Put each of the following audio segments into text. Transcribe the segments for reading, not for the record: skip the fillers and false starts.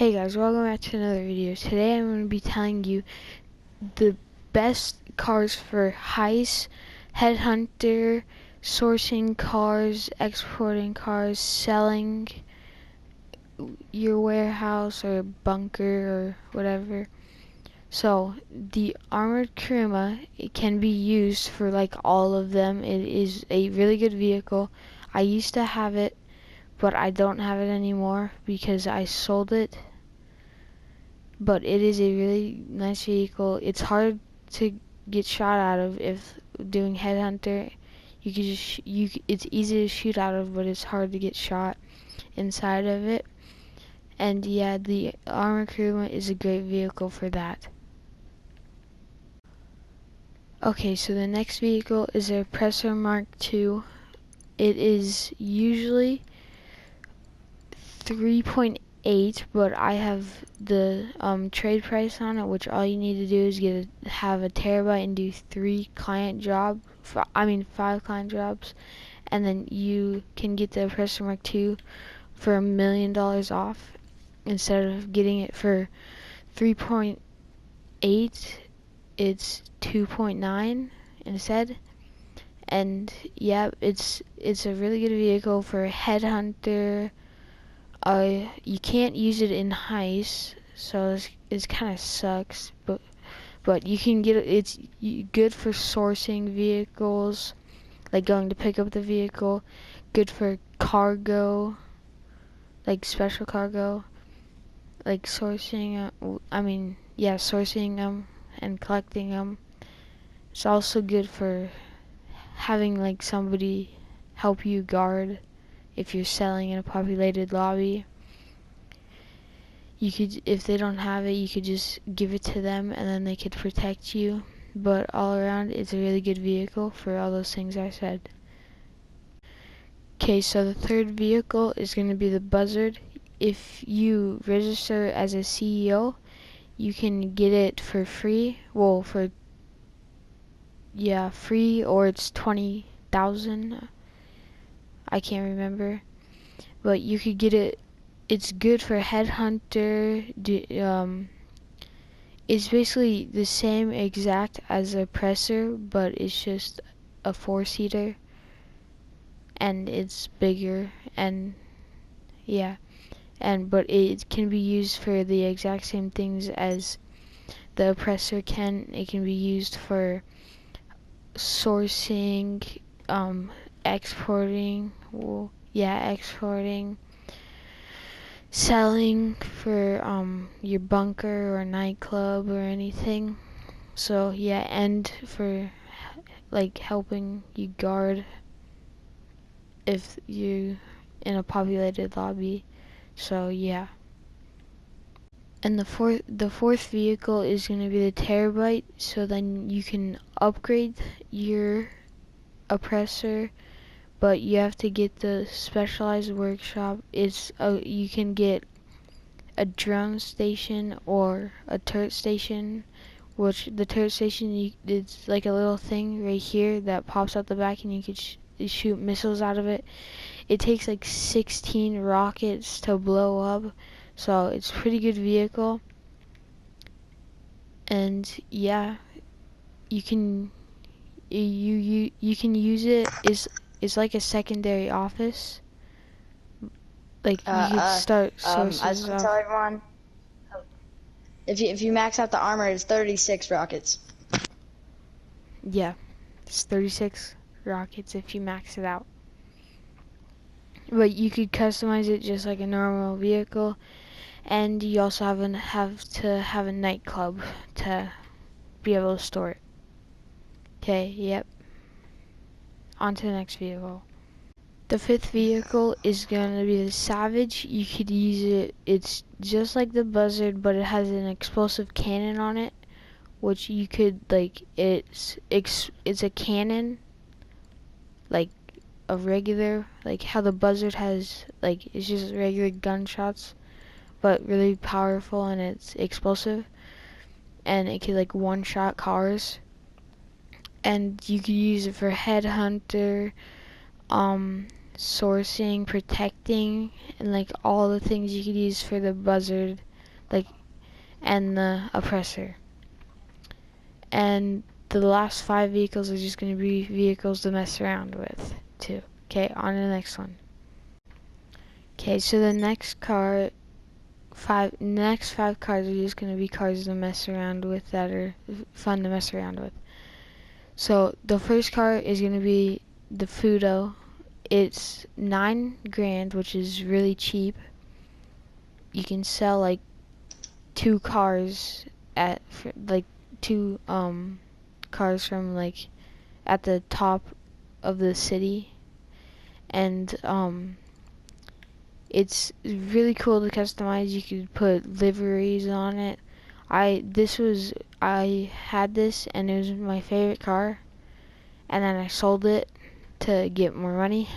Hey guys, welcome back to another video. Today I'm going to be telling you the best cars for heist, headhunter, sourcing cars, exporting cars, selling your warehouse or bunker or whatever. So the armored Kuruma, it can be used for like all of them. It is a really good vehicle. I used to have it, but I don't have it anymore because I sold it. But it is a really nice vehicle. It's hard to get shot out of if doing headhunter. You could just it's easy to shoot out of, but it's hard to get shot inside of it. And yeah, the armor Kuruma is a great vehicle for that. Okay, so the next vehicle is a Oppressor Mark II. It is usually 3.8, but I have the trade price on it, which all you need to do is have a terabyte and do 5 client jobs, and then you can get the Oppressor Mark II for $1 million off instead of getting it for 3.8. It's 2.9 instead. And yeah, it's a really good vehicle for headhunter. You can't use it in heist, so it's kind of sucks. But you can get it. It's good for sourcing vehicles, like going to pick up the vehicle. Good for cargo, like special cargo, like sourcing. Sourcing them and collecting them. It's also good for having like somebody help you guard if you're selling in a populated lobby. You could, if they don't have it, you could just give it to them and then they could protect you. But all around, it's a really good vehicle for all those things I said. Okay, so the third vehicle is going to be the Buzzard. If you register as a CEO, you can get it for free. Well, free, or it's 20,000. I can't remember, but you could get it. It's good for headhunter. It's basically the same exact as a Oppressor, but it's just a 4-seater, and it's bigger, and yeah, but it can be used for the exact same things as the Oppressor can. It can be used for sourcing, exporting. Exporting, selling for your bunker or nightclub or anything. So yeah, and for like helping you guard if you in a populated lobby. So yeah. And the fourth vehicle is going to be the Terabyte, so then you can upgrade your Oppressor, but you have to get the specialized workshop. You can get a drone station or a turret station, which the turret station, it's like a little thing right here that pops out the back and you could shoot missiles out of it. It takes like 16 rockets to blow up, so it's a pretty good vehicle. And yeah, you can use it. It's like a secondary office. Like you could start sources. I just want to tell everyone, if you max out the armor, it's 36 rockets. Yeah, it's 36 rockets if you max it out. But you could customize it just like a normal vehicle, and you also have to have a nightclub to be able to store it. Okay, yep. On to the next vehicle. The fifth vehicle is going to be the Savage. You could use it. It's just like the Buzzard, but it has an explosive cannon on it, which you could it's a cannon, like a regular, like how the Buzzard has, like it's just regular gunshots, but really powerful, and it's explosive, and it could like one-shot cars. And you could use it for headhunter, sourcing, protecting, and like all the things you could use for the Buzzard. like, and the oppressor. And the last 5 vehicles are just going to be vehicles to mess around with, too. Okay, on to the next one. Okay, so the next next 5 cars are just going to be cars to mess around with that are fun to mess around with. So the first car is going to be the Fudo. It's $9,000, which is really cheap. You can sell like 2 cars at like 2 cars from like at the top of the city, and it's really cool to customize. You could put liveries on it. I had this and it was my favorite car, and then I sold it to get more money.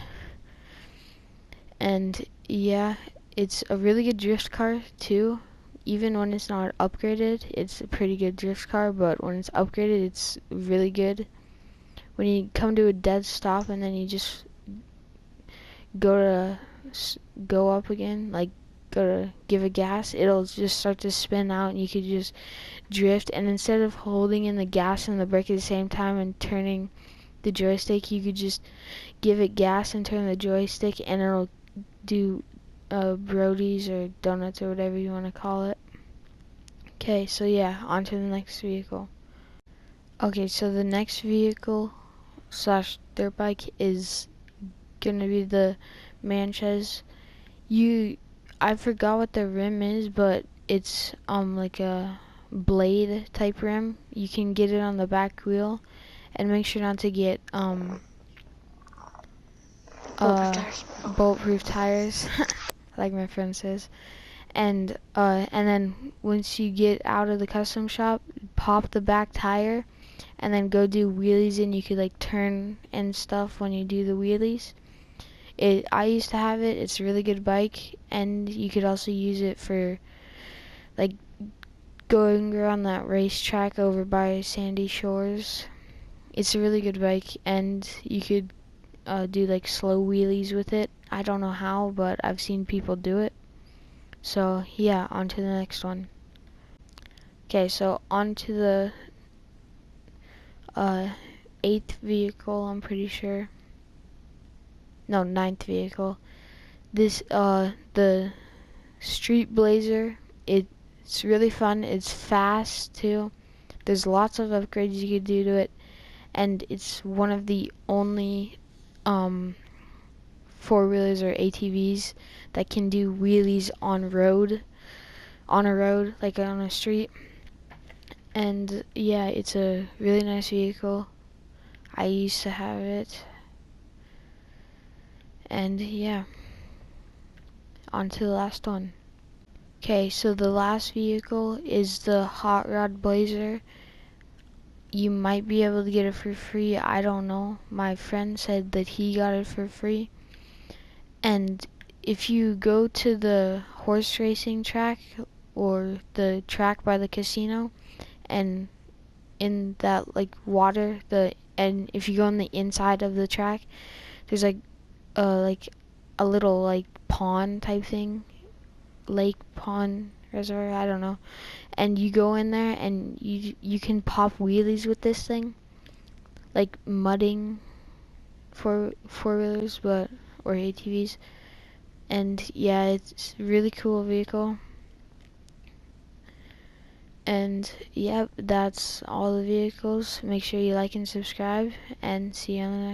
And yeah, it's a really good drift car too. Even when it's not upgraded, it's a pretty good drift car, but when it's upgraded, it's really good. When you come to a dead stop and then you just go up again, like go to give a gas, it'll just start to spin out and you could just drift. And instead of holding in the gas and the brake at the same time and turning the joystick, you could just give it gas and turn the joystick, and it'll do brodies or donuts or whatever you want to call it. Okay, so yeah, on to the next vehicle. Okay, so the next vehicle slash dirt bike is gonna be the Manchez. I forgot what the rim is, but it's like a blade type rim. You can get it on the back wheel, and make sure not to get bulletproof tires, like my friend says. And then once you get out of the custom shop, pop the back tire, and then go do wheelies, and you could like turn and stuff when you do the wheelies. I used to have it. It's a really good bike, and you could also use it for like going around that racetrack over by Sandy Shores. It's a really good bike, and you could do like slow wheelies with it. I don't know how, but I've seen people do it. So yeah, on to the next one. Okay, so on to the 8th vehicle, I'm pretty sure. No, 9th vehicle. This, the Street Blazer. It's really fun. It's fast, too. There's lots of upgrades you could do to it. And it's one of the only, 4-wheelers or ATVs that can do wheelies on a road, like on a street. And yeah, it's a really nice vehicle. I used to have it. And yeah, on to the last one. Okay, so the last vehicle is the Hot Rod Blazer. You might be able to get it for free. I don't know. My friend said that he got it for free. And if you go to the horse racing track or the track by the casino, and in that like water, and if you go on the inside of the track, there's like a little like pond type thing, lake, pond, reservoir, I don't know. And you go in there and you can pop wheelies with this thing, like mudding for 4-wheelers, but or ATVs. And yeah, it's a really cool vehicle. And yeah, that's all the vehicles. Make sure you like and subscribe, and see you on the next